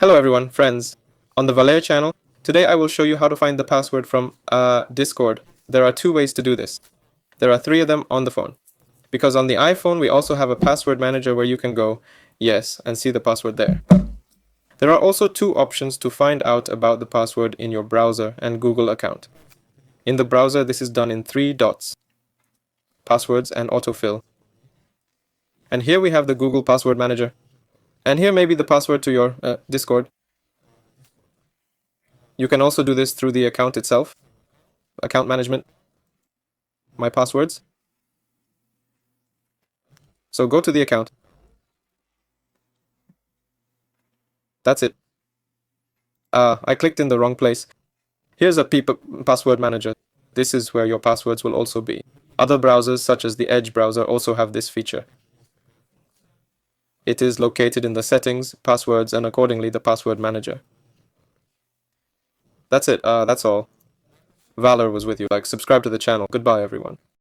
Hello everyone, friends. On the Valer channel, today I will show you how to find the password from Discord. There are two ways to do this. There are three of them on the phone. Because on the iPhone, we also have a password manager where you can go, yes, and see the password there. There are also two options to find out about the password in your browser and Google account. In the browser, this is done in 3 dots, passwords and autofill. And here we have the Google Password Manager. And here may be the password to your Discord. You can also do this through the account itself, account management, my passwords. So go to the account. That's it. I clicked in the wrong place. Here's a password manager. This is where your passwords will also be. Other browsers, such as the Edge browser, also have this feature. It is located in the settings, passwords, and accordingly the password manager. That's it. That's all. Valor was with you. Subscribe to the channel. Goodbye, everyone.